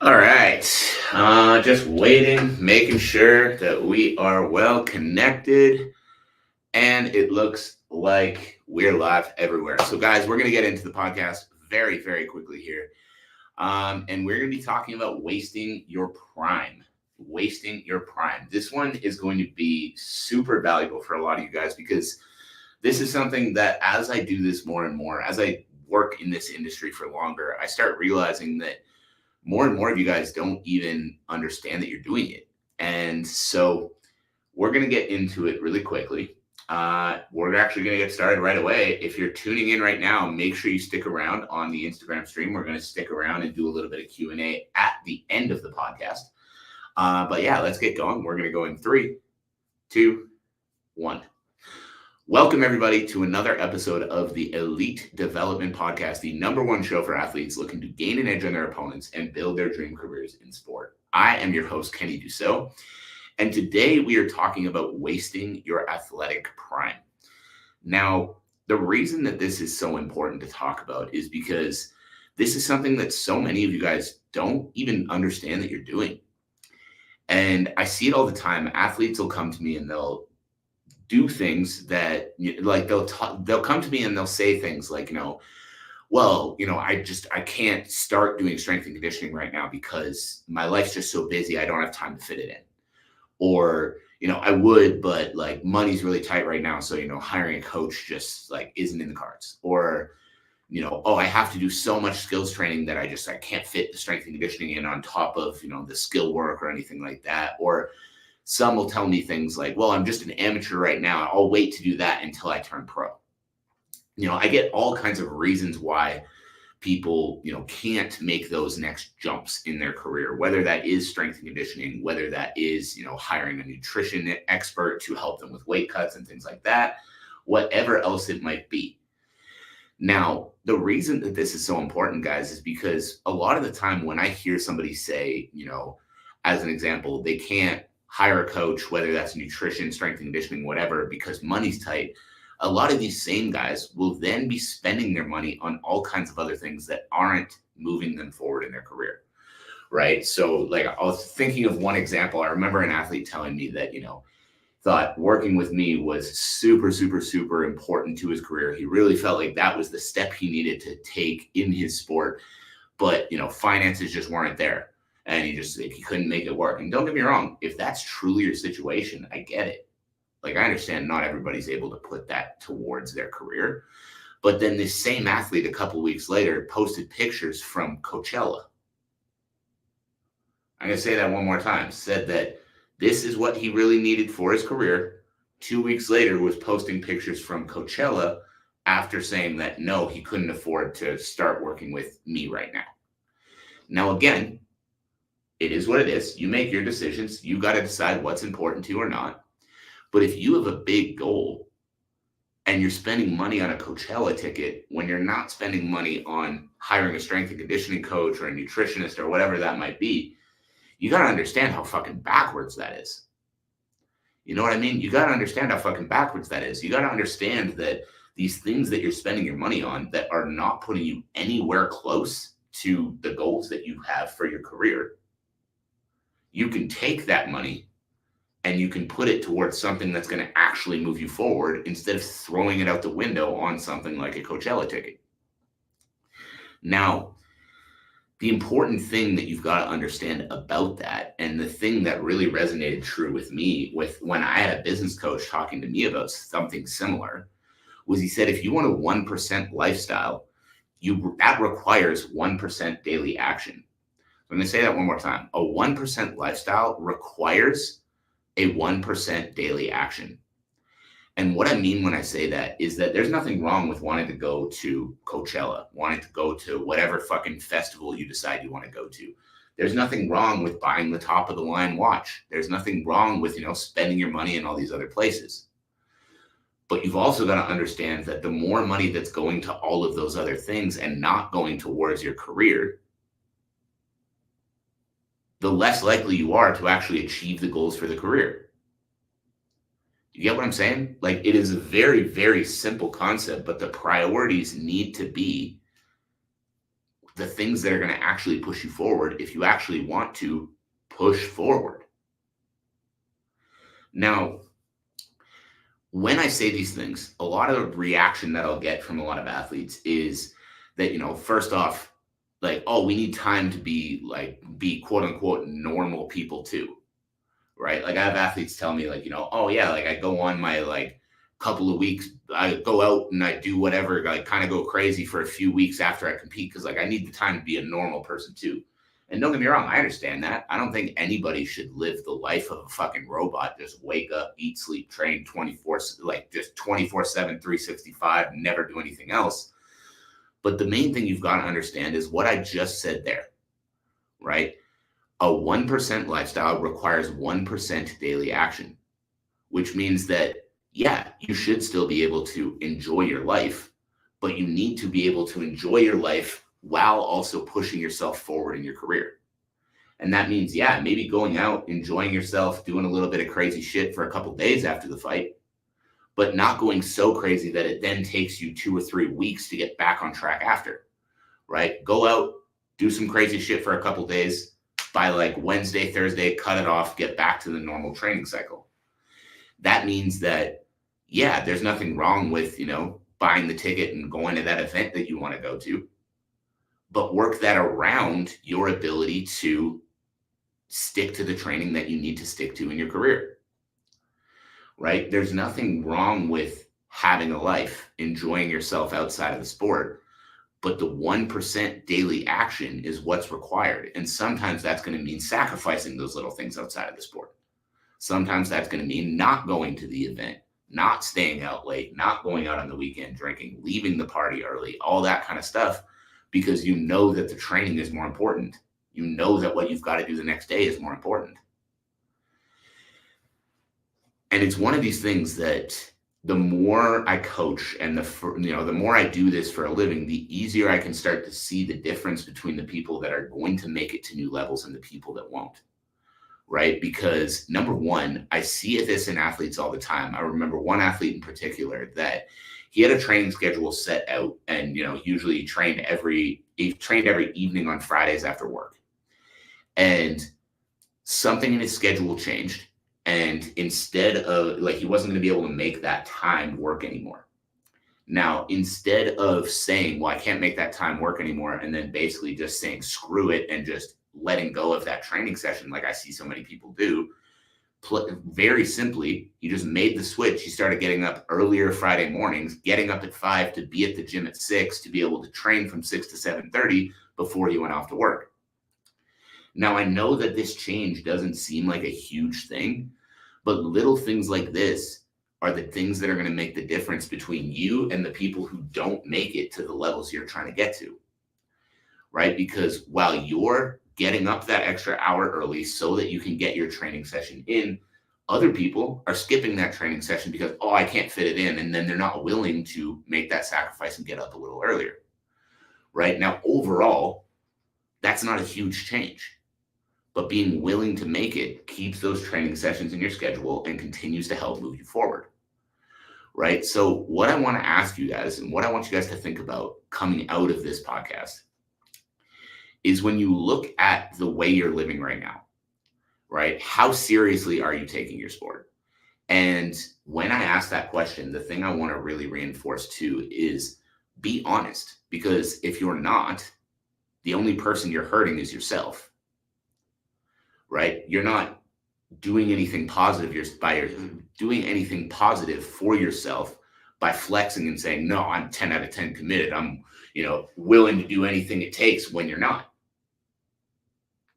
All right. Just waiting, making sure that we are well connected. And it looks like we're live everywhere. So, guys, we're going to get into the podcast very, very quickly here. And we're going to be talking about wasting your prime. Wasting your prime. This one is going to be super valuable for a lot of you guys because this is something that as I do this more and more, as I work in this industry for longer, I start realizing that more and more of you guys don't even understand that you're doing it. And so we're going to get into it really quickly. We're actually going to get started right away. If you're tuning in right now, make sure you stick around on the Instagram stream. We're going to stick around and do a little bit of Q&A at the end of the podcast. But yeah, let's get going. We're going to go in 3, 2, 1. Welcome, everybody, to another episode of the Elite Development Podcast, the #1 show for athletes looking to gain an edge on their opponents and build their dream careers in sport. I am your host, Kenny Dussault, and today we are talking about wasting your athletic prime. Now, the reason that this is so important to talk about is because this is something that so many of you guys don't even understand that you're doing. And I see it all the time. Athletes will come to me and they'll do things that like they'll come to me and they'll say things like, I can't start doing strength and conditioning right now because my life's just so busy. I don't have time to fit it in. Or, I would, but like money's really tight right now. So, hiring a coach just like isn't in the cards. Or, I have to do so much skills training that I can't fit the strength and conditioning in on top of, the skill work or anything like that. Or some will tell me things like, well, I'm just an amateur right now. I'll wait to do that until I turn pro. I get all kinds of reasons why people, can't make those next jumps in their career, whether that is strength and conditioning, whether that is, hiring a nutrition expert to help them with weight cuts and things like that, whatever else it might be. Now, the reason that this is so important, guys, is because a lot of the time when I hear somebody say, as an example, they can't hire a coach, whether that's nutrition, strength and conditioning, whatever, because money's tight. A lot of these same guys will then be spending their money on all kinds of other things that aren't moving them forward in their career, right? So like I was thinking of one example. I remember an athlete telling me that, thought working with me was super, super, super important to his career. He really felt like that was the step he needed to take in his sport, but, finances just weren't there. And he couldn't make it work. And don't get me wrong, if that's truly your situation, I get it. Like, I understand not everybody's able to put that towards their career. But then this same athlete a couple weeks later posted pictures from Coachella. I'm going to say that one more time. Said that this is what he really needed for his career. 2 weeks later was posting pictures from Coachella after saying that, no, he couldn't afford to start working with me right now. Now, again, it is what it is. You make your decisions. You got to decide what's important to you or not. But if you have a big goal and you're spending money on a Coachella ticket when you're not spending money on hiring a strength and conditioning coach or a nutritionist or whatever that might be, you got to understand how fucking backwards that is. You know what I mean? You got to understand how fucking backwards that is. You got to understand that these things that you're spending your money on that are not putting you anywhere close to the goals that you have for your career, you can take that money and you can put it towards something that's going to actually move you forward instead of throwing it out the window on something like a Coachella ticket. Now, the important thing that you've got to understand about that, and the thing that really resonated true with me with when I had a business coach talking to me about something similar, was he said, if you want a 1% lifestyle, that requires 1% daily action. I'm going to say that one more time. A 1% lifestyle requires a 1% daily action. And what I mean when I say that is that there's nothing wrong with wanting to go to Coachella, wanting to go to whatever fucking festival you decide you want to go to. There's nothing wrong with buying the top of the line watch. There's nothing wrong with, spending your money in all these other places. But you've also got to understand that the more money that's going to all of those other things and not going towards your career, the less likely you are to actually achieve the goals for the career. You get what I'm saying? Like, it is a very, very simple concept, but the priorities need to be the things that are going to actually push you forward if you actually want to push forward. Now, when I say these things, a lot of the reaction that I'll get from a lot of athletes is that, first off, like, oh, we need time to be quote unquote normal people too. Right. Like I have athletes tell me like, oh yeah, like I go on my like couple of weeks, I go out and I do whatever, I kind of go crazy for a few weeks after I compete because like I need the time to be a normal person too. And don't get me wrong, I understand that. I don't think anybody should live the life of a fucking robot. Just wake up, eat, sleep, train 24, like just 24/7, 365, never do anything else. But the main thing you've got to understand is what I just said there, right? A 1% lifestyle requires 1% daily action, which means that, yeah, you should still be able to enjoy your life, but you need to be able to enjoy your life while also pushing yourself forward in your career. And that means, yeah, maybe going out, enjoying yourself, doing a little bit of crazy shit for a couple of days after the fight, but not going so crazy that it then takes you 2 or 3 weeks to get back on track after, right? Go out, do some crazy shit for a couple of days. By like Wednesday, Thursday, cut it off, get back to the normal training cycle. That means that, yeah, there's nothing wrong with, buying the ticket and going to that event that you want to go to, but work that around your ability to stick to the training that you need to stick to in your career, right? There's nothing wrong with having a life, enjoying yourself outside of the sport, but the 1% daily action is what's required. And sometimes that's going to mean sacrificing those little things outside of the sport. Sometimes that's going to mean not going to the event, not staying out late, not going out on the weekend drinking, leaving the party early, all that kind of stuff, because you know that the training is more important. You know that what you've got to do the next day is more important. And it's one of these things that the more I coach and the more I do this for a living, the easier I can start to see the difference between the people that are going to make it to new levels and the people that won't. Right? Because number one, I see this in athletes all the time. I remember one athlete in particular that he had a training schedule set out, and usually he trained every evening on Fridays after work. And something in his schedule changed. And instead of he wasn't going to be able to make that time work anymore. Now, instead of saying, well, I can't make that time work anymore, and then basically just saying, screw it, and just letting go of that training session, like I see so many people do, very simply, he just made the switch. He started getting up earlier Friday mornings, getting up at 5 to be at the gym at 6 to be able to train from 6 to 7:30 before he went off to work. Now, I know that this change doesn't seem like a huge thing, but little things like this are the things that are going to make the difference between you and the people who don't make it to the levels you're trying to get to, right? Because while you're getting up that extra hour early so that you can get your training session in, other people are skipping that training session because, oh, I can't fit it in. And then they're not willing to make that sacrifice and get up a little earlier, right? Now, overall, that's not a huge change. But being willing to make it keeps those training sessions in your schedule and continues to help move you forward, right? So what I want to ask you guys and what I want you guys to think about coming out of this podcast is when you look at the way you're living right now, right? How seriously are you taking your sport? And when I ask that question, the thing I want to really reinforce too is be honest, because if you're not, the only person you're hurting is yourself. Right? You're not doing anything positive doing anything positive for yourself by flexing and saying, no, I'm 10 out of 10 committed. I'm, willing to do anything it takes when you're not.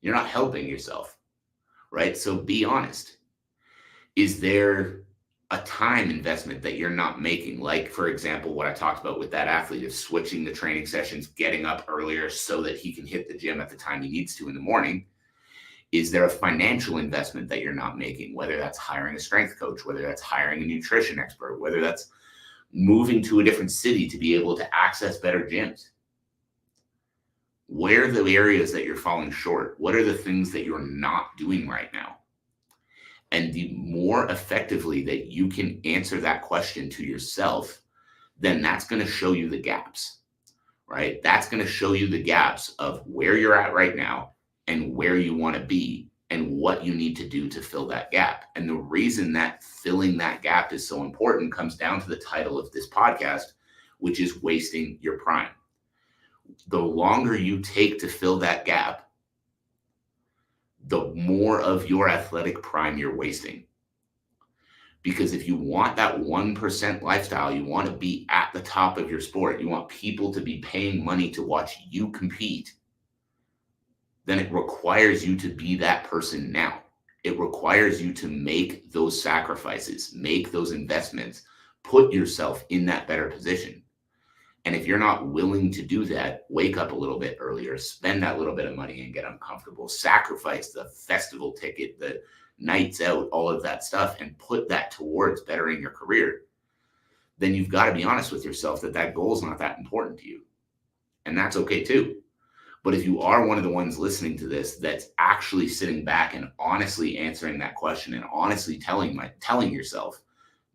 You're not helping yourself, right? So be honest. Is there a time investment that you're not making? Like, for example, what I talked about with that athlete of switching the training sessions, getting up earlier so that he can hit the gym at the time he needs to in the morning. Is there a financial investment that you're not making, whether that's hiring a strength coach, whether that's hiring a nutrition expert, whether that's moving to a different city to be able to access better gyms? Where are the areas that you're falling short? What are the things that you're not doing right now? And the more effectively that you can answer that question to yourself, then that's going to show you the gaps, right? That's going to show you the gaps of where you're at right now and where you want to be and what you need to do to fill that gap. And the reason that filling that gap is so important comes down to the title of this podcast, which is Wasting Your Prime. The longer you take to fill that gap, the more of your athletic prime you're wasting. Because if you want that 1% lifestyle, you want to be at the top of your sport, you want people to be paying money to watch you compete, then it requires you to be that person now. It requires you to make those sacrifices, make those investments, put yourself in that better position. And if you're not willing to do that, wake up a little bit earlier, spend that little bit of money and get uncomfortable, sacrifice the festival ticket, the nights out, all of that stuff, and put that towards bettering your career, then you've got to be honest with yourself that that goal is not that important to you. And that's okay too. But if you are one of the ones listening to this that's actually sitting back and honestly answering that question and honestly telling yourself,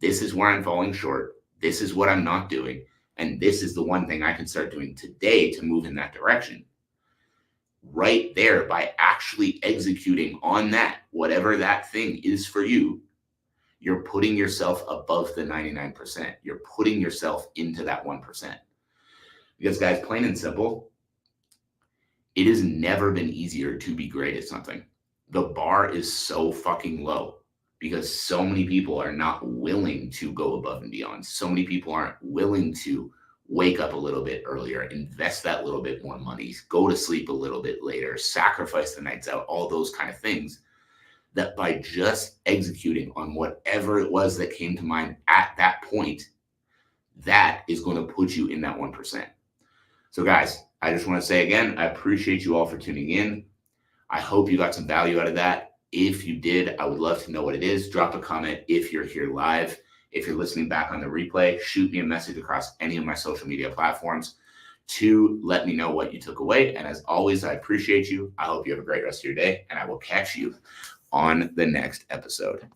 this is where I'm falling short, this is what I'm not doing, and this is the one thing I can start doing today to move in that direction. Right there, by actually executing on that, whatever that thing is for you, you're putting yourself above the 99%. You're putting yourself into that 1%. Because guys, plain and simple, it has never been easier to be great at something. The bar is so fucking low because so many people are not willing to go above and beyond. So many people aren't willing to wake up a little bit earlier, invest that little bit more money, go to sleep a little bit later, sacrifice the nights out, all those kind of things, that by just executing on whatever it was that came to mind at that point, that is going to put you in that 1%. So guys, I just want to say again, I appreciate you all for tuning in. I hope you got some value out of that. If you did, I would love to know what it is. Drop a comment if you're here live. If you're listening back on the replay, shoot me a message across any of my social media platforms to let me know what you took away. And as always, I appreciate you. I hope you have a great rest of your day, and I will catch you on the next episode.